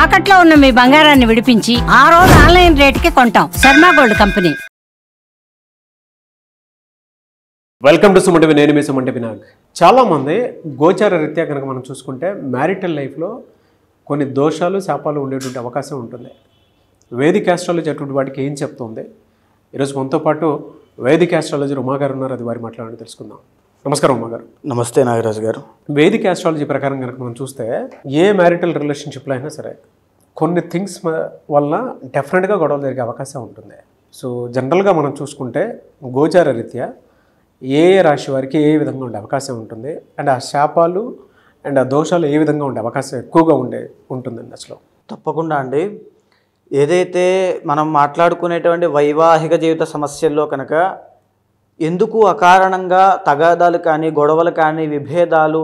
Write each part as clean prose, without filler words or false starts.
తాకట్లో ఉన్న మీ బంగారాన్ని విడిపించి ఆ రోజు ఆన్లైన్ రేటుకి కొంటాం. Sharma gold company. Welcome to సుమంటివి. నేను మీ సుమంటి వినాయక్. చాలామంది గోచార రీత్యా కనుక మనం చూసుకుంటే మ్యారిటల్ లైఫ్లో కొన్ని దోషాలు శాపాలు ఉండేటువంటి అవకాశం ఉంటుంది. వేదిక్ ఆస్ట్రాలజీ అటువంటి వాటికి ఏం చెప్తుంది? ఈరోజు మనతో పాటు వేదిక్ ఆస్ట్రాలజీ ఉమాగారు ఉన్నారు. అది వారి మాట్లాడి తెలుసుకుందాం. నమస్కారం ఉమాగారు. నమస్తే నాగరాజు గారు. వేదిక్ ఆస్ట్రాలజీ ప్రకారం కనుక మనం చూస్తే ఏ మ్యారిటల్ రిలేషన్షిప్లో అయినా సరే కొన్ని థింగ్స్ వల్ల డెఫినెట్గా గొడవలు జరిగే అవకాశం ఉంటుంది. సో జనరల్గా మనం చూసుకుంటే గోచార రీత్యా ఏ రాశి వారికి ఏ విధంగా ఉండే అవకాశం ఉంటుంది, అండ్ ఆ శాపాలు అండ్ ఆ దోషాలు ఏ విధంగా ఉండే అవకాశం ఎక్కువగా ఉంటుందండి అసలు? తప్పకుండా అండి. ఏదైతే మనం మాట్లాడుకునేటువంటి వైవాహిక జీవిత సమస్యల్లో కనుక ఎందుకు అకారణంగా తగాదాలు కానీ గొడవలు కానీ విభేదాలు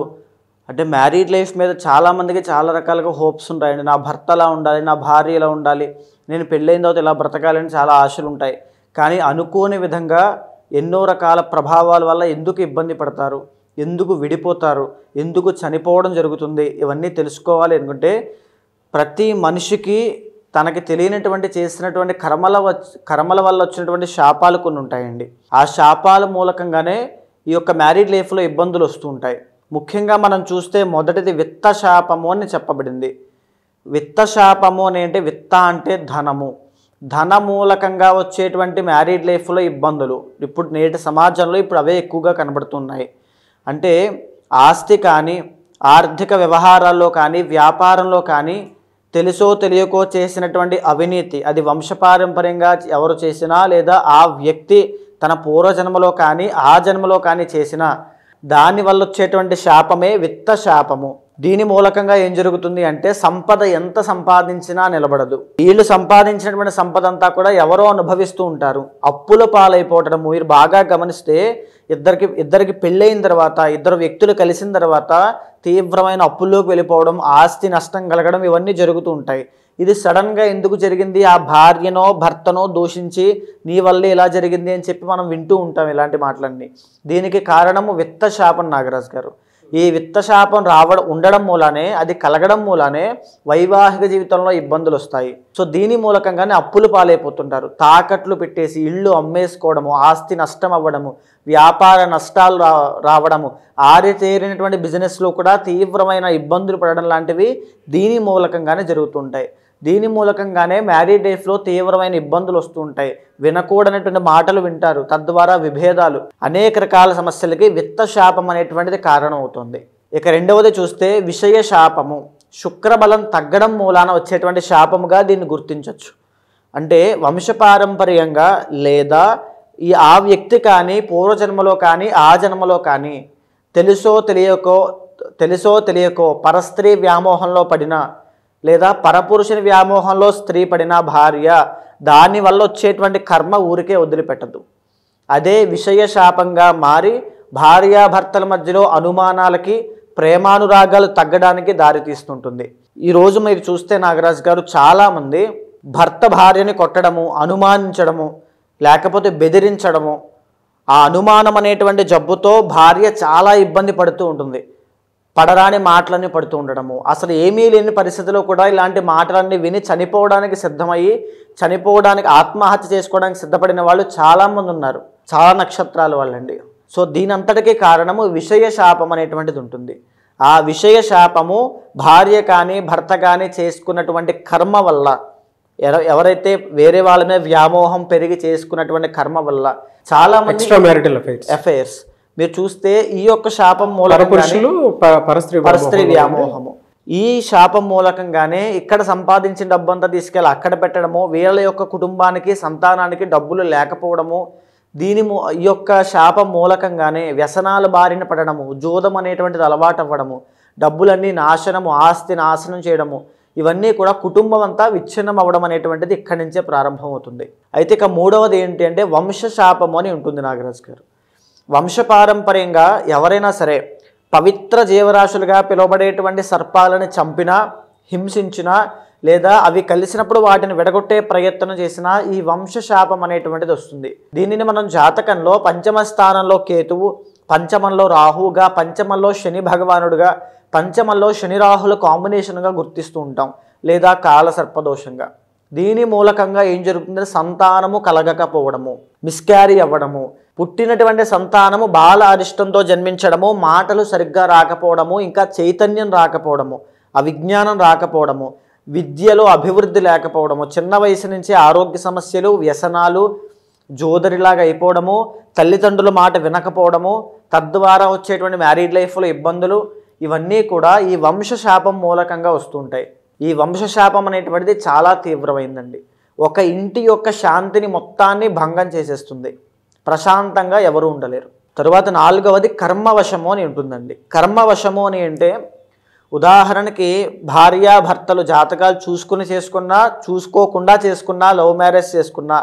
అంటే మ్యారీడ్ లైఫ్ మీద చాలామందికి చాలా రకాలుగా హోప్స్ ఉంటాయండి. నా భర్త అలా ఉండాలి, నా భార్య ఇలా ఉండాలి, నేను పెళ్ళైన తర్వాత ఇలా బ్రతకాలని చాలా ఆశలు ఉంటాయి. కానీ అనుకోని విధంగా ఎన్నో రకాల ప్రభావాల వల్ల ఎందుకు ఇబ్బంది పడతారు, ఎందుకు విడిపోతారు, ఎందుకు చనిపోవడం జరుగుతుంది, ఇవన్నీ తెలుసుకోవాలి అనుకుంటే ప్రతి మనిషికి తనకి తెలియనటువంటి చేసినటువంటి కర్మల వల్ల వచ్చినటువంటి శాపాలు కొన్ని ఉంటాయండి. ఆ శాపాల మూలకంగానే ఈ యొక్క మ్యారీడ్ లైఫ్లో ఇబ్బందులు వస్తూ ఉంటాయి. ముఖ్యంగా మనం చూస్తే మొదటిది విత్త శాపము అని చెప్పబడింది. విత్త శాపము అని అంటే విత్త అంటే ధనము, ధన మూలకంగా వచ్చేటువంటి మ్యారీడ్ లైఫ్లో ఇబ్బందులు ఇప్పుడు నేటి సమాజంలో ఇప్పుడు అవే ఎక్కువగా కనబడుతున్నాయి. అంటే ఆస్తి కానీ ఆర్థిక వ్యవహారాల్లో కానీ వ్యాపారంలో కానీ తెలుసో తెలియకో చేసినటువంటి అవినీతి, అది వంశపారంపర్యంగా ఎవరు చేసినా లేదా ఆ వ్యక్తి తన పూర్వజన్మలో కానీ ఆ జన్మలో కానీ చేసినా దానివల్ల వచ్చేటువంటి శాపమే విత్త శాపము. దీని మూలకంగా ఏం జరుగుతుంది అంటే సంపద ఎంత సంపాదించినా నిలబడదు. వీళ్ళు సంపాదించినటువంటి సంపద అంతా కూడా ఎవరో అనుభవిస్తూ ఉంటారు. అప్పుల పాలైపోవటం మీరు బాగా గమనిస్తే ఇద్దరికి పెళ్ళైన తర్వాత ఇద్దరు వ్యక్తులు కలిసిన తర్వాత తీవ్రమైన అప్పుల్లోకి వెళ్ళిపోవడం, ఆస్తి నష్టం కలగడం ఇవన్నీ జరుగుతూ ఉంటాయి. ఇది సడన్గా ఎందుకు జరిగింది, ఆ భార్యనో భర్తనో దూషించి నీ వల్లే ఇలా జరిగింది అని చెప్పి మనం వింటూ ఉంటాం ఇలాంటి మాటలన్నీ. దీనికి కారణము విత్త శాపం నాగరాజు గారు. ఈ విత్త శాపం ఉండడం మూలానే, అది కలగడం మూలానే వైవాహిక జీవితంలో ఇబ్బందులు వస్తాయి. సో దీని మూలకంగానే అప్పులు పాలైపోతుంటారు. తాకట్లు పెట్టేసి ఇళ్ళు అమ్మేసుకోవడము, ఆస్తి నష్టం అవ్వడము, వ్యాపార నష్టాలు రావడము, ఆరితేరినటువంటి బిజినెస్లో కూడా తీవ్రమైన ఇబ్బందులు పడడం లాంటివి దీని మూలకంగానే జరుగుతుంటాయి. దీని మూలకంగానే మ్యారీడ్ లైఫ్లో తీవ్రమైన ఇబ్బందులు వస్తూ ఉంటాయి. వినకూడనటువంటి మాటలు వింటారు, తద్వారా విభేదాలు, అనేక రకాల సమస్యలకి విత్త శాపం అనేటువంటిది కారణం అవుతుంది. ఇక రెండవది చూస్తే విషయ శాపము. శుక్రబలం తగ్గడం మూలాన వచ్చేటువంటి శాపముగా దీన్ని గుర్తించవచ్చు. అంటే వంశపారంపర్యంగా లేదా ఆ వ్యక్తి కానీ పూర్వజన్మలో కానీ ఆ జన్మలో కానీ తెలుసో తెలియకో పరస్త్రీ వ్యామోహంలో పడిన లేదా పరపురుషుని వ్యామోహంలో స్త్రీ పడిన భార్య, దానివల్ల వచ్చేటువంటి కర్మ ఊరికే వదిలిపెట్టదు. అదే విషయ శాపంగా మారి భార్యాభర్తల మధ్యలో అనుమానాలకి ప్రేమానురాగాలు తగ్గడానికి దారితీస్తుంటుంది. ఈరోజు మీరు చూస్తే నాగరాజు గారు చాలామంది భర్త భార్యని కొట్టడము, అనుమానించడము, లేకపోతే బెదిరించడము, ఆ అనుమానం అనేటువంటి జబ్బుతో భార్య చాలా ఇబ్బంది పడుతూ ఉంటుంది. పడరాని మాటలన్నీ పడుతూ ఉండడము, అసలు ఏమీ లేని పరిస్థితిలో కూడా ఇలాంటి మాటలన్నీ విని చనిపోవడానికి ఆత్మహత్య చేసుకోవడానికి సిద్ధపడిన వాళ్ళు చాలామంది ఉన్నారు. చాలా నక్షత్రాల వాళ్ళండి. సో దీని అంతటికీ కారణము విషయ శాపం అనేటువంటిది ఉంటుంది. ఆ విషయ శాపము భార్య కానీ భర్త కానీ చేసుకున్నటువంటి కర్మ వల్ల, ఎవరైతే వేరే వాళ్ళ మీద వ్యామోహం పెరిగి చేసుకున్నటువంటి కర్మ వల్ల చాలా మంది అఫైర్స్ మీరు చూస్తే ఈ యొక్క శాపం మూలకంగా పరస్త్రీ వ్యామోహము, ఈ శాపం మూలకంగానే ఇక్కడ సంపాదించిన డబ్బంతా తీసుకెళ్ళి అక్కడ పెట్టడము, వీళ్ళ యొక్క కుటుంబానికి సంతానానికి డబ్బులు లేకపోవడము, ఈ యొక్క శాపం మూలకంగానే వ్యసనాల బారిన పడడము, జూదం అనేటువంటిది అలవాటు అవ్వడము, డబ్బులన్నీ నాశనము, ఆస్తి నాశనం చేయడము, ఇవన్నీ కూడా కుటుంబం అంతా విచ్ఛిన్నం అవ్వడం అనేటువంటిది ఇక్కడి నుంచే ప్రారంభమవుతుంది. అయితే ఇక మూడవది ఏంటి అంటే వంశ శాపము అని ఉంటుంది నాగరాజు గారు. వంశపారంపర్యంగా ఎవరైనా సరే పవిత్ర జీవరాశులుగా పిలువబడేటువంటి సర్పాలను చంపినా, హింసించినా లేదా అవి కలిసినప్పుడు వాటిని విడగొట్టే ప్రయత్నం చేసినా ఈ వంశశాపం అనేటువంటిది వస్తుంది. దీనిని మనం జాతకంలో పంచమ స్థానంలో కేతువు, పంచమంలో రాహువుగా, పంచమంలో శని భగవానుడుగా, పంచమంలో శని రాహుల కాంబినేషన్గా గుర్తిస్తూ ఉంటాం. లేదా కాలసర్పదోషంగా. దీని మూలకంగా ఏం జరుగుతుందంటే సంతానము కలగకపోవడము, మిస్క్యారీ అవ్వడము, పుట్టినటువంటి సంతానము బాల అరిష్టంతో జన్మించడము, మాటలు సరిగ్గా రాకపోవడము, ఇంకా చైతన్యం రాకపోవడము, అవిజ్ఞానం రాకపోవడము, విద్యలో అభివృద్ధి లేకపోవడము, చిన్న వయసు నుంచి ఆరోగ్య సమస్యలు, వ్యసనాలు, జోదరిలాగా అయిపోవడము, తల్లిదండ్రుల మాట వినకపోవడము, తద్వారా వచ్చేటువంటి మ్యారీడ్ లైఫ్లో ఇబ్బందులు, ఇవన్నీ కూడా ఈ వంశశాపం మూలకంగా వస్తుంటాయి. ఈ వంశశాపం అనేటువంటిది చాలా తీవ్రమైందండి. ఒక ఇంటి యొక్క శాంతిని మొత్తాన్ని భంగం చేసేస్తుంది. ప్రశాంతంగా ఎవరు ఉండలేరు. తరువాత 4వది కర్మవశము అని ఉంటుందండి. కర్మవశము అని అంటే ఉదాహరణకి భార్యాభర్తలు జాతకాలు చూసుకుని చేసుకున్నా, చూసుకోకుండా చేసుకున్నా, లవ్ మ్యారేజ్ చేసుకున్నా,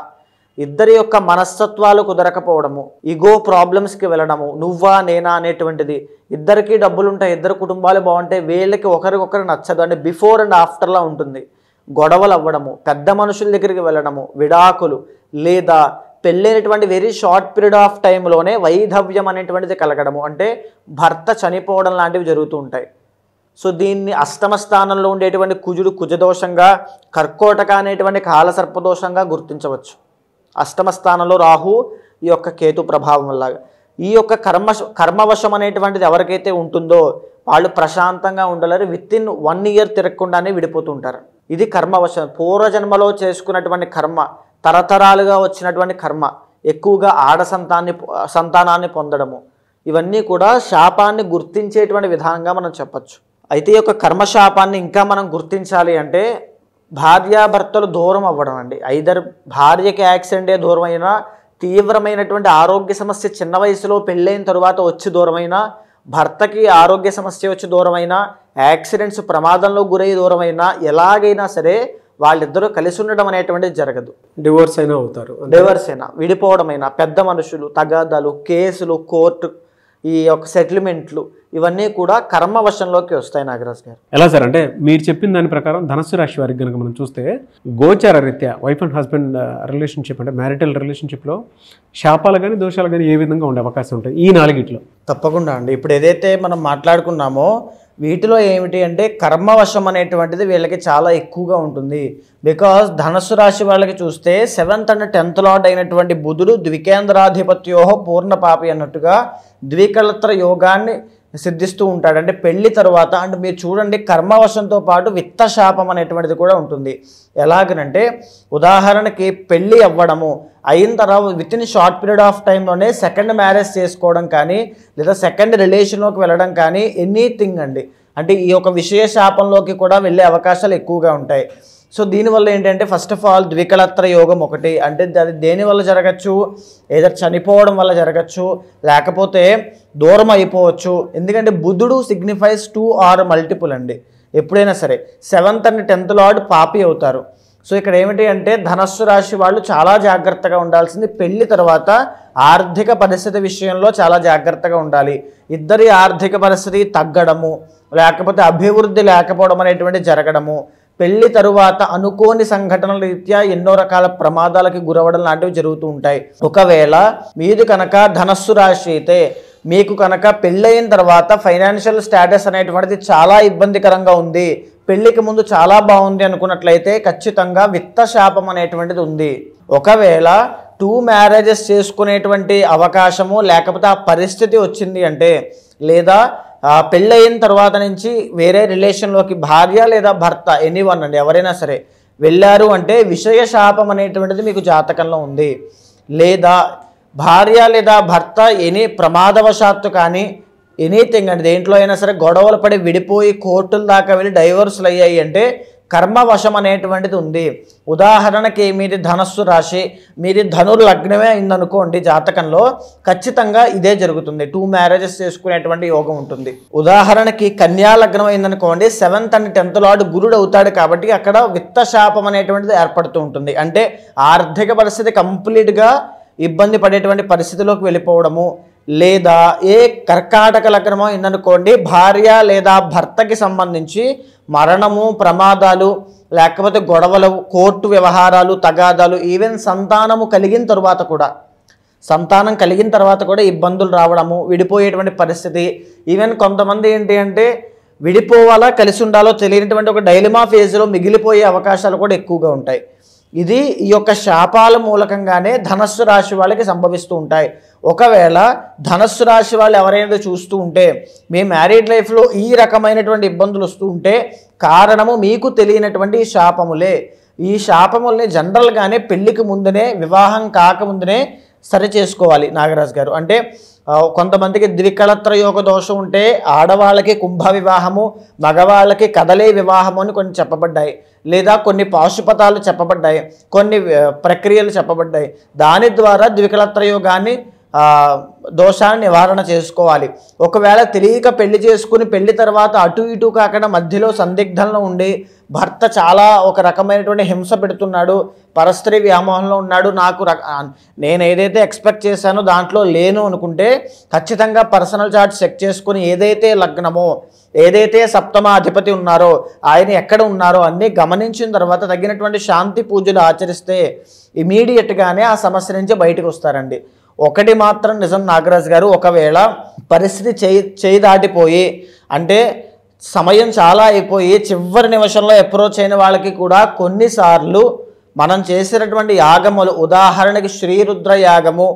ఇద్దరి యొక్క మనస్తత్వాలు కుదరకపోవడము, ఈగో ప్రాబ్లమ్స్కి వెళ్ళడము, నువ్వా నేనా అనేటువంటిది, ఇద్దరికి డబ్బులు ఉంటాయి, ఇద్దరు కుటుంబాలు బాగుంటాయి, వీళ్ళకి ఒకరికొకరు నచ్చదు అంటే బిఫోర్ అండ్ ఆఫ్టర్లా ఉంటుంది. గొడవలు అవ్వడము, పెద్ద మనుషుల దగ్గరికి వెళ్ళడము, విడాకులు, లేదా పెళ్ళైనటువంటి వెరీ షార్ట్ పీరియడ్ ఆఫ్ టైంలోనే వైధవ్యం అనేటువంటిది కలగడము, అంటే భర్త చనిపోవడం లాంటివి జరుగుతూ ఉంటాయి. సో దీన్ని అష్టమ స్థానంలో ఉండేటువంటి కుజుడు కుజదోషంగా, కర్కోటక అనేటువంటి కాలసర్పదోషంగా గుర్తించవచ్చు. అష్టమ స్థానంలో రాహు, ఈ యొక్క కేతు ప్రభావం వల్ల. ఈ యొక్క కర్మవశం అనేటువంటిది ఎవరికైతే ఉంటుందో వాళ్ళు ప్రశాంతంగా ఉండలేరు. Within 1 year తిరగకుండానే విడిపోతుంటారు. ఇది కర్మవశం. పూర్వజన్మలో చేసుకున్నటువంటి కర్మ, తరతరాలుగా వచ్చినటువంటి కర్మ, ఎక్కువగా సంతానాన్ని పొందడము, ఇవన్నీ కూడా శాపాన్ని గుర్తించేటువంటి విధానంగా మనం చెప్పచ్చు. అయితే ఈ యొక్క కర్మశాపాన్ని ఇంకా మనం గుర్తించాలి అంటే భార్యాభర్తలు దూరం అవ్వడం అండి. ఐదర్ భార్యకి యాక్సిడెంటే దూరం అయినా, తీవ్రమైనటువంటి ఆరోగ్య సమస్య చిన్న వయసులో పెళ్ళైన తరువాత వచ్చి దూరమైనా, భర్తకి ఆరోగ్య సమస్య వచ్చి దూరమైనా, యాక్సిడెంట్స్ ప్రమాదంలో గురై దూరమైనా, ఎలాగైనా సరే వాళ్ళిద్దరూ కలిసి ఉండడం అనేటువంటిది జరగదు. డివోర్స్ అయినా అవుతారు. డివోర్స్ అయినా, విడిపోవడమైనా, పెద్ద మనుషులు, తగాదాలు, కేసులు, కోర్టు, ఈ యొక్క సెటిల్మెంట్లు, ఇవన్నీ కూడా కర్మవశంలోకి వస్తాయి. నాగరాజ్ గారు ఎలా సార్ అంటే మీరు చెప్పిన దాని ప్రకారం ధనస్సు రాశి వారికి కనుక మనం చూస్తే గోచార రీత్యా వైఫ్ అండ్ హస్బెండ్ రిలేషన్షిప్ అంటే మ్యారిటల్ రిలేషన్షిప్లో శాపాలు కానీ దోషాలు కానీ ఏ విధంగా ఉండే అవకాశం ఉంటాయి ఈ 4 తప్పకుండా అండి. ఇప్పుడు ఏదైతే మనం మాట్లాడుకున్నామో వీటిలో ఏమిటి అంటే కర్మవశం అనేటువంటిది వీళ్ళకి చాలా ఎక్కువగా ఉంటుంది. బికాస్ ధనస్సు రాశి వాళ్ళకి చూస్తే 7th and 10th లార్డ్ అయినటువంటి బుధుడు ద్వికేంద్రాధిపత్యోహ పూర్ణ పాపి అన్నట్టుగా ద్వికళత్ర యోగాన్ని సిద్ధిస్తూ ఉంటాడు. అంటే పెళ్లి తర్వాత అంటే మీరు చూడండి కర్మవశంతో పాటు విత్తశాపం అనేటువంటిది కూడా ఉంటుంది. ఎలాగనంటే ఉదాహరణకి పెళ్ళి అవ్వడము అయిన తర్వాత వితిన్ షార్ట్ పీరియడ్ ఆఫ్ టైంలోనే సెకండ్ మ్యారేజ్ చేసుకోవడం కానీ, లేదా సెకండ్ రిలేషన్లోకి వెళ్ళడం కానీ, ఎనీథింగ్ అండి. అంటే ఈ యొక్క విషయ శాపంలోకి కూడా వెళ్ళే అవకాశాలు ఎక్కువగా ఉంటాయి. సో దీనివల్ల ఏంటంటే ఫస్ట్ ఆఫ్ ఆల్ ద్వికళత్ర యోగం ఒకటి. అంటే అది దేనివల్ల జరగచ్చు, ఏదో చనిపోవడం వల్ల జరగచ్చు, లేకపోతే దూరం అయిపోవచ్చు. ఎందుకంటే బుధుడు సిగ్నిఫైస్ 2 or multiple అండి. ఎప్పుడైనా సరే 7th and 10th లార్డ్ పాపి అవుతారు. సో ఇక్కడ ఏమిటి అంటే ధనస్సు రాశి వాళ్ళు చాలా జాగ్రత్తగా ఉండాల్సింది. పెళ్లి తర్వాత ఆర్థిక పరిస్థితి విషయంలో చాలా జాగ్రత్తగా ఉండాలి. ఇద్దరి ఆర్థిక పరిస్థితి తగ్గడము, లేకపోతే అభివృద్ధి లేకపోవడం అనేటువంటి జరగడము, పెళ్లి తరువాత అనుకోని సంఘటనల రీత్యా ఎన్నో రకాల ప్రమాదాలకి గురవడం లాంటివి జరుగుతూ ఉంటాయి. ఒకవేళ మీది కనుక ధనస్సు రాశి అయితే మీకు కనుక పెళ్ళయిన తర్వాత ఫైనాన్షియల్ స్టేటస్ అనేటువంటిది చాలా ఇబ్బందికరంగా ఉంది, పెళ్లికి ముందు చాలా బాగుంది అనుకున్నట్లయితే ఖచ్చితంగా విత్తశాపం అనేటువంటిది ఉంది. ఒకవేళ 2 మ్యారేజెస్ చేసుకునేటువంటి అవకాశము లేకపోతే ఆ పరిస్థితి వచ్చింది అంటే, లేదా పెళ్ళయిన తర్వాత నుంచి వేరే రిలేషన్లోకి భార్య లేదా భర్త ఎనీవన్ అండి ఎవరైనా సరే వెళ్ళారు అంటే విషయ శాపం అనేటువంటిది మీకు జాతకంలో ఉంది. లేదా భార్య లేదా భర్త ప్రమాదవశాత్తు కానీ ఎనీథింగ్ అండి దేంట్లో అయినా సరే గొడవలు పడి విడిపోయి కోర్టుల దాకా వెళ్ళి డైవర్సులు అయ్యాయి అంటే కర్మవశం అనేటువంటిది ఉంది. ఉదాహరణకి మీది ధనస్సు రాశి, మీది ధనుర్ లగ్నమే అయిందనుకోండి జాతకంలో, ఖచ్చితంగా ఇదే జరుగుతుంది. 2 మ్యారేజెస్ చేసుకునేటువంటి యోగం ఉంటుంది. ఉదాహరణకి కన్యా లగ్నం అయిందనుకోండి 7th and 10th లార్డ్ గురుడు అవుతాడు కాబట్టి అక్కడ విత్తశాపం అనేటువంటిది ఏర్పడుతూ ఉంటుంది. అంటే ఆర్థిక పరిస్థితి కంప్లీట్గా ఇబ్బంది పడేటువంటి పరిస్థితిలోకి వెళ్ళిపోవడము. లేదా కర్కాటక లగ్నమో అయిందనుకోండి భార్య లేదా భర్తకి సంబంధించి మరణము, ప్రమాదాలు, లేకపోతే గొడవలు, కోర్టు వ్యవహారాలు, తగాదాలు, ఈవెన్ సంతానం కలిగిన తర్వాత కూడా ఇబ్బందులు రావడము, విడిపోయేటువంటి పరిస్థితి. ఈవెన్ కొంతమంది ఏంటి అంటే విడిపోవాలా కలిసి ఉండాలో తెలియనటువంటి ఒక డైలమా ఫేజ్లో మిగిలిపోయే అవకాశాలు కూడా ఎక్కువగా ఉంటాయి. ఇది ఈ యొక్క శాపాల మూలకంగానే ధనస్సు రాశి వాళ్ళకి సంభవిస్తూ ఉంటాయి. ఒకవేళ ధనస్సు రాశి వాళ్ళు ఎవరైనా చూస్తూ ఉంటే మీ మ్యారీడ్ లైఫ్లో ఈ రకమైనటువంటి ఇబ్బందులు వస్తూ ఉంటే కారణము మీకు తెలియనటువంటి శాపములే. ఈ శాపముల్ని జనరల్గానే పెళ్లికి ముందునే, వివాహం కాకముందునే సరి చేసుకోవాలి నాగరాజు గారు. అంటే కొంతమందికి ద్వికళత్ర యోగ దోషం ఉంటే ఆడవాళ్ళకి కుంభ వివాహము, మగవాళ్ళకి కదలే వివాహము అని కొన్ని చెప్పబడ్డాయి, లేదా కొన్ని పాశుపతాలు చెప్పబడ్డాయి, కొన్ని ప్రక్రియలు చెప్పబడ్డాయి. దాని ద్వారా ద్వికళత్ర యోగాన్ని దోషాన్ని నివారణ చేసుకోవాలి. ఒకవేళ తెలియక పెళ్లి చేసుకుని పెళ్లి తర్వాత అటు ఇటు కాకుండా మధ్యలో సందిగ్ధంలో ఉండి భర్త చాలా ఒక రకమైనటువంటి హింస పెడుతున్నాడు, పరస్త్రీ వ్యామోహంలో ఉన్నాడు, నేను ఏదైతే ఎక్స్పెక్ట్ చేశానో దాంట్లో లేను అనుకుంటే ఖచ్చితంగా పర్సనల్ చార్ట్ చెక్ చేసుకుని ఏదైతే లగ్నమో, ఏదైతే సప్తమ అధిపతి ఉన్నారో ఆయన ఎక్కడ ఉన్నారో అన్నీ గమనించిన తర్వాత తగినటువంటి శాంతి పూజలు ఆచరిస్తే ఇమీడియట్గానే ఆ సమస్య నుంచి బయటకు వస్తారండి. ఒకటి మాత్రం నిజం నాగరాజు గారు, ఒకవేళ పరిస్థితి చేయి దాటిపోయి అంటే సమయం చాలా అయిపోయి చివరి నిమిషంలో అప్రోచ్ అయిన వాళ్ళకి కూడా కొన్నిసార్లు మనం చేసినటువంటి యాగములు, ఉదాహరణకి శ్రీరుద్ర యాగము,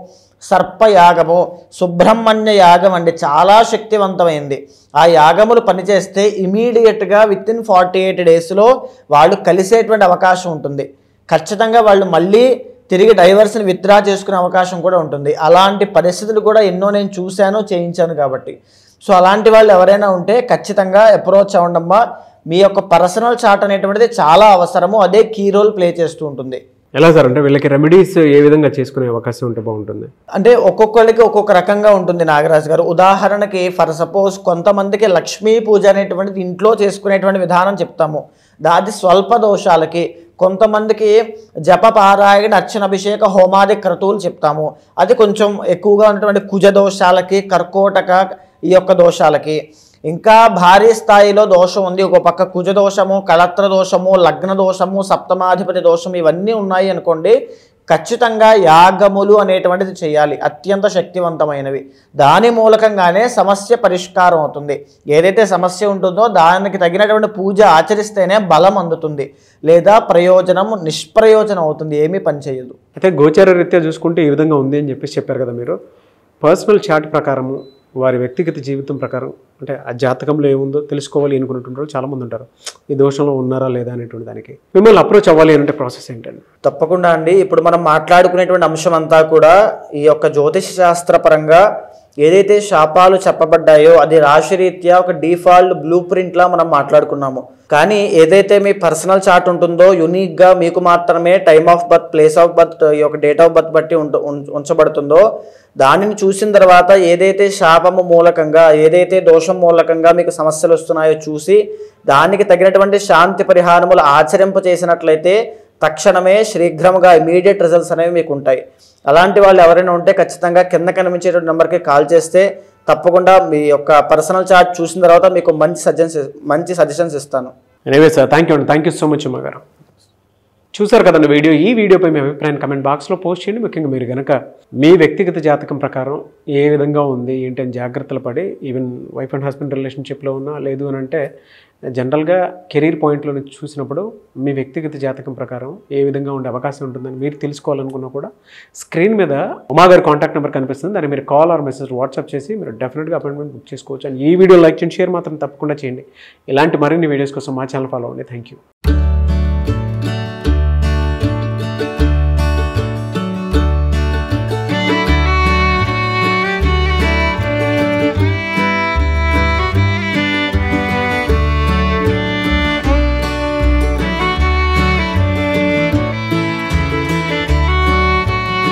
సర్పయాగము, సుబ్రహ్మణ్య యాగం అండి, చాలా శక్తివంతమైంది. ఆ యాగములు పనిచేస్తే ఇమీడియట్గా విత్ ఇన్ 48 డేస్లో వాళ్ళు కలిసేటువంటి అవకాశం ఉంటుంది. ఖచ్చితంగా వాళ్ళు మళ్ళీ తిరిగి డైవర్స్ని విత్డ్రా చేసుకునే అవకాశం కూడా ఉంటుంది. అలాంటి పరిస్థితులు కూడా ఎన్నో నేను చూశాను, చేయించాను కాబట్టి. సో అలాంటి వాళ్ళు ఎవరైనా ఉంటే ఖచ్చితంగా అప్రోచ్ అవ్వండమ్మా. మీ యొక్క పర్సనల్ చార్ట్ అనేటువంటిది చాలా అవసరము, అదే కీ రోల్ ప్లే చేస్తూ ఉంటుంది. ఎలా సార్ అంటే వీళ్ళకి రెమెడీస్ ఏ విధంగా చేసుకునే అవకాశం ఉంటే బాగుంటుంది? అంటే ఒక్కొక్కరికి ఒక్కొక్క రకంగా ఉంటుంది నాగరాజు గారు. ఉదాహరణకి ఫర్ సపోజ్ కొంతమందికి లక్ష్మీ పూజ అనేటువంటిది ఇంట్లో చేసుకునేటువంటి విధానం చెప్తాము, దాది స్వల్ప దోషాలకి. కొంతమందికి జప పారాయణ అర్చన అభిషేక హోమాది క్రతువులు చెప్తాము, అది కొంచెం ఎక్కువగా ఉన్నటువంటి కుజ దోషాలకి, కర్కోటక ఈ యొక్క దోషాలకి. ఇంకా భారీ స్థాయిలో దోషం ఉంది, ఒక పక్క కుజ దోషము, కళత్ర దోషము, లగ్న దోషము, సప్తమాధిపతి దోషం ఇవన్నీ ఉన్నాయి అనుకోండి, ఖచ్చితంగా యాగములు అనేటువంటిది చేయాలి, అత్యంత శక్తివంతమైనవి. దాని మూలకంగానే సమస్య పరిష్కారం అవుతుంది. ఏదైతే సమస్య ఉంటుందో దానికి తగినటువంటి పూజ ఆచరిస్తేనే బలం అందుతుంది, లేదా ప్రయోజనం నిష్ప్రయోజనం అవుతుంది, ఏమీ పనిచేయదు. అయితే గోచార రీత్యా చూసుకుంటే ఈ విధంగా ఉంది అని చెప్పేసి చెప్పారు కదా మీరు. పర్సనల్ చార్ట్ ప్రకారము వారి వ్యక్తిగత జీవితం ప్రకారం అంటే ఆ జాతకంలో ఏముందో తెలుసుకోవాలి అనుకుంటుంటారు చాలామంది ఉంటారు, ఈ దోషంలో ఉన్నారా లేదా అనేటువంటి దానికి మిమ్మల్ని అప్రోచ్ అవ్వాలి అంటే ప్రాసెస్ ఏంటండి? తప్పకుండా అండి. ఇప్పుడు మనం మాట్లాడుకునేటువంటి అంశం అంతా కూడా ఈ యొక్క జ్యోతిష శాస్త్ర పరంగా ఏదైతే శాపాలు చెప్పబడ్డాయో అది రాశిరీత్యా ఒక డిఫాల్ట్ బ్లూ ప్రింట్లా మనం మాట్లాడుకున్నాము. కానీ ఏదైతే మీ పర్సనల్ చార్ట్ ఉంటుందో యూనిక్గా మీకు మాత్రమే time of birth, place of birth, ఈ యొక్క డేట్ ఆఫ్ బర్త్ బట్టి ఉంచబడుతుందో దానిని చూసిన తర్వాత ఏదైతే శాపము మూలకంగా, ఏదైతే దోషం మూలకంగా మీకు సమస్యలు వస్తున్నాయో చూసి దానికి తగినటువంటి శాంతి పరిహారములు ఆచరింప చేసినట్లయితే తక్షణమే శీఘ్రముగా ఇమీడియట్ రిజల్ట్స్ అనేవి మీకు ఉంటాయి. అలాంటి వాళ్ళు ఎవరైనా ఉంటే ఖచ్చితంగా కింద కనిపించేటువంటి నెంబర్కి కాల్ చేస్తే తప్పకుండా మీ యొక్క పర్సనల్ చార్ట్ చూసిన తర్వాత మీకు మంచి సజెషన్స్ ఇస్తాను. Anyway sir, thank you so much Uma గారు. చూసారు కదండి వీడియో. ఈ వీడియోపై మీ అభిప్రాయాన్ని కమెంట్ బాక్స్లో పోస్ట్ చేయండి. ముఖ్యంగా మీరు కనుక మీ వ్యక్తిగత జాతకం ప్రకారం ఏ విధంగా ఉంది ఏంటి అని జాగ్రత్తలు పడి ఈవెన్ వైఫ్ అండ్ హస్బెండ్ రిలేషన్షిప్లో ఉన్నా లేదు అని అంటే జనరల్గా కెరీర్ పాయింట్లో నుంచి చూసినప్పుడు మీ వ్యక్తిగత జాతకం ప్రకారం ఏ విధంగా ఉండే అవకాశం ఉంటుందని మీరు తెలుసుకోవాలనుకున్నా కూడా స్క్రీన్ మీద ఉమా గారి కాంటాక్ట్ నెంబర్ కనిపిస్తుంది, దాన్ని మీరు కాల్ ఆర్ మెసేజ్ వాట్సాప్ చేసి మీరు డెఫినెట్గా అపాయింట్మెంట్ బుక్ చేసుకోవచ్చు. అండ్ ఈ వీడియో లైక్ చేయండి, షేర్ మాత్రం తప్పకుండా చేయండి. ఇలాంటి మరిన్ని వీడియోస్ కోసం మా ఛానల్ ఫాలో అవ్వండి. Thank you.